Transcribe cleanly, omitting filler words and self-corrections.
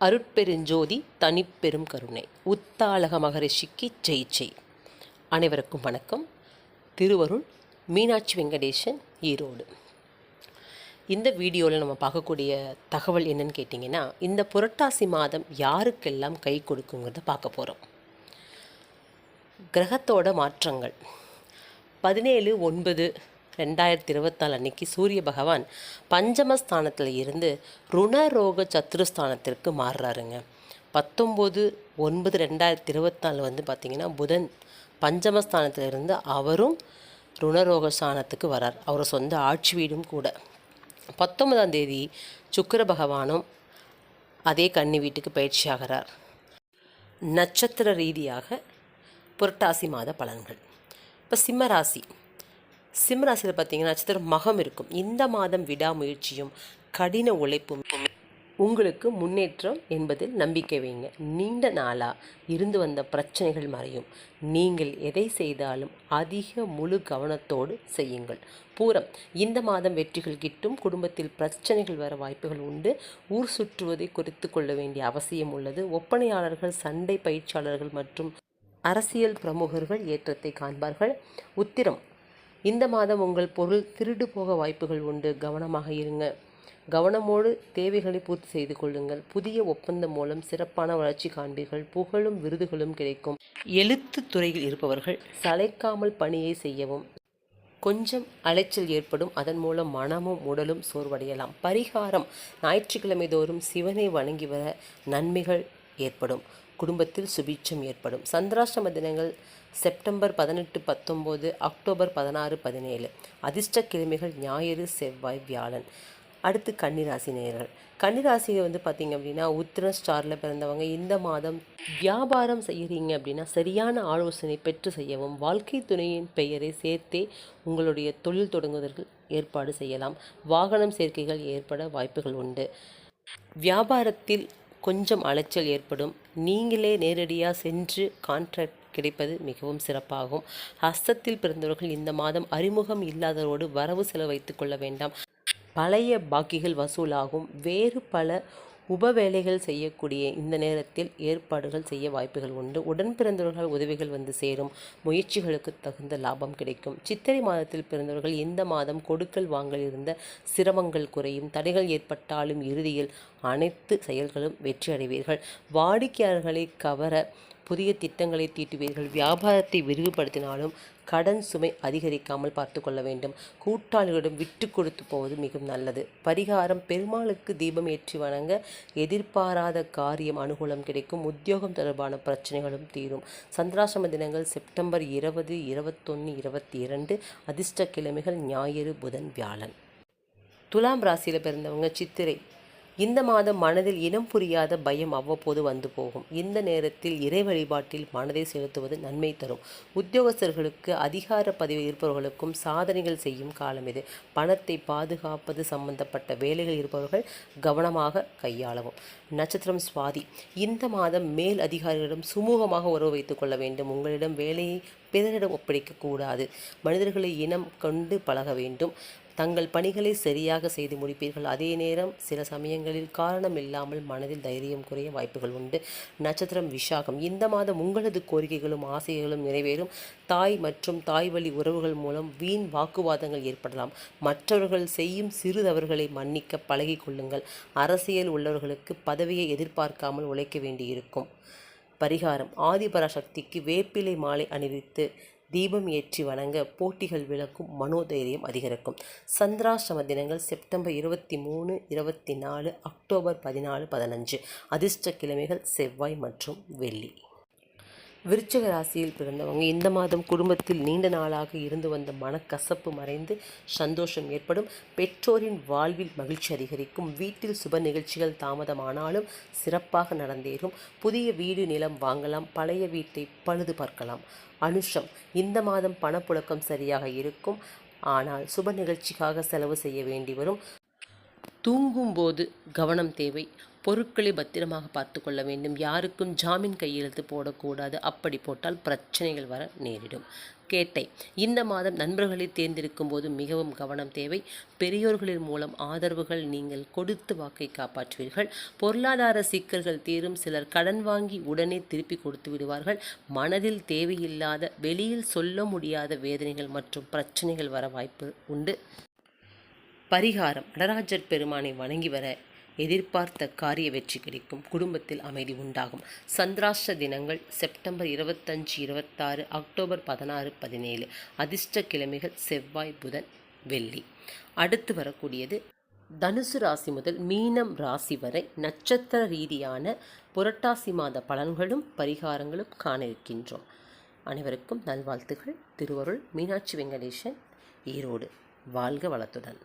அருட்பெருஞ்சோதி தனிப்பெரும் கருணை உத்தாலக மகரிஷிக்கு ஜெய் ஜெய். அனைவருக்கும் வணக்கம். திருவருள் மீனாட்சி வெங்கடேசன், ஈரோடு. இந்த வீடியோவில் நம்ம பார்க்கக்கூடிய தகவல் என்னன்னு கேட்டிங்கன்னா, இந்த புரட்டாசி மாதம் யாருக்கெல்லாம் கை கொடுக்குங்கிறத பார்க்க போகிறோம். கிரகத்தோட மாற்றங்கள் 17/9/2024 அன்னைக்கு சூரிய பகவான் பஞ்சமஸ்தானத்தில் இருந்து ருணரோக சத்துருஸ்தானத்திற்கு மாறுறாருங்க. 19/9/2024 வந்து பார்த்திங்கன்னா புதன் பஞ்சமஸ்தானத்தில் இருந்து அவரும் ருணரோக ஸ்தானத்துக்கு வரார். அவர் சொந்த ஆட்சி வீடும் கூட. 19ஆம் தேதி சுக்கிர பகவானும் அதே கன்னி வீட்டுக்கு பயிற்சி ஆகிறார். நட்சத்திர ரீதியாக புரட்டாசி மாத பலன்கள். இப்போ சிம்மராசியில் பார்த்திங்கன்னா நட்சத்திரம் மகம் இருக்கும். இந்த மாதம் விடாமுயற்சியும் கடின உழைப்பும் உங்களுக்கு முன்னேற்றம் என்பதில் நம்பிக்கை வைங்க. நீண்ட நாளாக இருந்து வந்த பிரச்சனைகள் மறையும். நீங்கள் எதை செய்தாலும் அதிக முழு கவனத்தோடு செய்யுங்கள். பூரம், இந்த மாதம் வெற்றிகள் கிட்டும். குடும்பத்தில் பிரச்சனைகள் வர வாய்ப்புகள் உண்டு. ஊர் சுற்றுவதை குறித்து கொள்ள வேண்டிய அவசியம் உள்ளது. ஒப்பனையாளர்கள், சண்டை பயிற்சியாளர்கள் மற்றும் அரசியல் பிரமுகர்கள் ஏற்றத்தை காண்பார்கள். உத்திரம், இந்த மாதம் உங்கள் பொருள் திருடு போக வாய்ப்புகள் உண்டு. கவனமாக இருங்க. கவனமோடு தேவைகளை பூர்த்தி செய்து கொள்ளுங்கள். புதிய ஒப்பந்தம் மூலம் சிறப்பான வளர்ச்சி காண்பீர்கள். புகழும் விருதுகளும் கிடைக்கும். எழுத்து துறையில் இருப்பவர்கள் சளைக்காமல் பணியை செய்யவும். கொஞ்சம் அலைச்சல் ஏற்படும். அதன் மூலம் மனமும் உடலும் சோர்வடையலாம். பரிகாரம், ஞாயிற்றுக்கிழமை தோறும் சிவனை வணங்கி வர நன்மைகள் ஏற்படும். குடும்பத்தில் சுபீட்சம் ஏற்படும். சந்திராஷ்டம தினங்கள் செப்டம்பர் 18, 19, அக்டோபர் 16, 17. அதிர்ஷ்ட கிழமைகள் ஞாயிறு, செவ்வாய், வியாழன். அடுத்து கன்னிராசி நேயர்கள். கன்னிராசியை வந்து பார்த்திங்க அப்படின்னா உத்திரம் ஸ்டாரில் பிறந்தவங்க இந்த மாதம் வியாபாரம் செய்கிறீங்க அப்படின்னா சரியான ஆலோசனை பெற்று செய்யவும். வாழ்க்கை துணையின் பெயரை சேர்த்தே உங்களுடைய தொழில் தொடங்குவதற்கு ஏற்பாடு செய்யலாம். வாகனம் சேர்க்கைகள் ஏற்பட வாய்ப்புகள் உண்டு. வியாபாரத்தில் கொஞ்சம் அலைச்சல் ஏற்படும். நீங்களே நேரடியாக சென்று கான்ட்ராக்ட் கிடைப்பது மிகவும் சிறப்பாகும். ஹஸ்தத்தில் பிறந்தவர்கள் இந்த மாதம் அறிமுகம் இல்லாதவரோடு வரவு செலவு வைத்துக் கொள்ள வேண்டாம். பழைய பாக்கிகள் வசூலாகும். வேறு பல வேலைகள் செய்யக்கூடிய இந்த நேரத்தில் ஏற்பாடுகள் செய்ய வாய்ப்புகள் உண்டு. உடன் பிறந்தவர்கள் உதவிகள் வந்து சேரும். முயற்சிகளுக்கு தகுந்த லாபம் கிடைக்கும். சித்திரை மாதத்தில் பிறந்தவர்கள் இந்த மாதம் கொடுக்கல் வாங்கல் இருந்த சிரமங்கள் குறையும். தடைகள் ஏற்பட்டாலும் இறுதியில் அனைத்து செயல்களும் வெற்றி அடைவீர்கள். வாடிக்கையாளர்களை கவர புதிய திட்டங்களை தீட்டுவீர்கள். வியாபாரத்தை விரிவுபடுத்தினாலும் கடன் சுமை அதிகரிக்காமல் பார்த்து கொள்ள வேண்டும். கூட்டாளிகளிடம் விட்டு கொடுத்து போவது மிகவும் நல்லது. பரிகாரம், பெருமாளுக்கு தீபம் ஏற்றி வணங்க. எதிர்பாராத காரியம் அனுகூலம் கிடைக்கும். உத்தியோகம் தொடர்பான பிரச்சனைகளும் தீரும். சந்திராசிரம தினங்கள் செப்டம்பர் 20, 21, 22. அதிர்ஷ்ட கிழமைகள் ஞாயிறு, புதன், வியாழன். துலாம் ராசியில் பிறந்தவங்க சித்திரை. இந்த மாதம் மனதில் இனம் புரியாத பயம் அவ்வப்போது வந்து போகும். இந்த நேரத்தில் இறை வழிபாட்டில் மனதை செலுத்துவது நன்மை தரும். உத்தியோகஸ்தர்களுக்கு, அதிகார பதவி இருப்பவர்களுக்கும் சாதனைகள் செய்யும் காலம் இது. பணத்தை பாதுகாப்பது சம்பந்தப்பட்ட வேலைகள் இருப்பவர்கள் கவனமாக கையாளவும். நட்சத்திரம் சுவாதி. இந்த மாதம் மேல் அதிகாரிகளிடம் சுமூகமாக உறவு வைத்துக் கொள்ள வேண்டும். உங்களிடம் வேலையை பிறரிடம் ஒப்படைக்கக்கூடாது. மனிதர்களை இனம் கொண்டு பழக வேண்டும். தங்கள் பணிகளை சரியாக செய்து முடிப்பீர்கள். அதே நேரம் சில சமயங்களில் காரணம் இல்லாமல் மனதில் தைரியம் குறைய வாய்ப்புகள் உண்டு. நட்சத்திரம் விஷாகம். இந்த மாதம் உங்களது கோரிக்கைகளும் ஆசைகளும் நிறைவேறும். தாய் மற்றும் தாய் வழி உறவுகள் மூலம் வீண் வாக்குவாதங்கள் ஏற்படலாம். மற்றவர்கள் செய்யும் சிறு தவறுகளை மன்னிக்க பழகி கொள்ளுங்கள். அரசியல் உள்ளவர்களுக்கு பதவியை எதிர்பார்க்காமல் உழைக்க வேண்டியிருக்கும். பரிகாரம், ஆதிபராசக்திக்கு வேப்பிலை மாலை அணிவித்து தீபம் ஏற்றி வணங்க. போட்டிகள் விலக்கும். மனோதைரியம் அதிகரிக்கும். சந்திராஷ்டம தினங்கள் செப்டம்பர் 23, 24, அக்டோபர் 14, 15. அதிர்ஷ்ட கிழமைகள் செவ்வாய் மற்றும் வெள்ளி. விருச்சிக ராசியில் பிறந்தவங்க இந்த மாதம் குடும்பத்தில் நீண்ட நாளாக இருந்து வந்த மனக்கசப்பு மறைந்து சந்தோஷம் ஏற்படும். பெற்றோரின் வாழ்வில் மகிழ்ச்சி அதிகரிக்கும். வீட்டில் சுப நிகழ்ச்சிகள் தாமதமானாலும் சிறப்பாக நடந்தேறும். புதிய வீடு, நிலம் வாங்கலாம். பழைய வீட்டை பழுது பார்க்கலாம். அனுஷம், இந்த மாதம் பணப்புழக்கம் சரியாக இருக்கும். ஆனால் சுப நிகழ்ச்சிக்காக செலவு செய்ய வேண்டி வரும். தூங்கும்போது கவனம் தேவை. பொருட்களை பத்திரமாக பார்த்து கொள்ள வேண்டும். யாருக்கும் ஜாமீன் கையெழுத்து போடக்கூடாது. அப்படி போட்டால் பிரச்சனைகள் வர நேரிடும். கேட்டை, இந்த மாதம் நண்பர்களை தேர்ந்தெடுக்கும் போது மிகவும் கவனம் தேவை. பெரியோர்களின் மூலம் ஆதரவுகள், நீங்கள் கொடுத்து வாக்கை காப்பாற்றுவீர்கள். பொருளாதார சிக்கல்கள் தீரும். சிலர் கடன் வாங்கி உடனே திருப்பி கொடுத்து விடுவார்கள். மனதில் தேவையில்லாத, வெளியில் சொல்ல முடியாத வேதனைகள் மற்றும் பிரச்சனைகள் வர வாய்ப்பு உண்டு. பரிகாரம், நடராஜர் பெருமானை வணங்கி வர எதிர்பார்த்த காரிய வெற்றி கிடைக்கும். குடும்பத்தில் அமைதி உண்டாகும். சந்திராஷ்ட தினங்கள் செப்டம்பர் 25, 26, அக்டோபர் 16, 17. அதிர்ஷ்ட கிழமைகள் செவ்வாய், புதன், வெள்ளி. அடுத்து வரக்கூடியது தனுசு ராசி முதல் மீனம் ராசி வரை நட்சத்திர ரீதியான புரட்டாசி மாத பலன்களும் பரிகாரங்களும் காண இருக்கின்றோம். அனைவருக்கும் நல்வாழ்த்துகள். திருவருள் மீனாட்சி வெங்கடேசன், ஈரோடு. வாழ்க வளத்துடன்.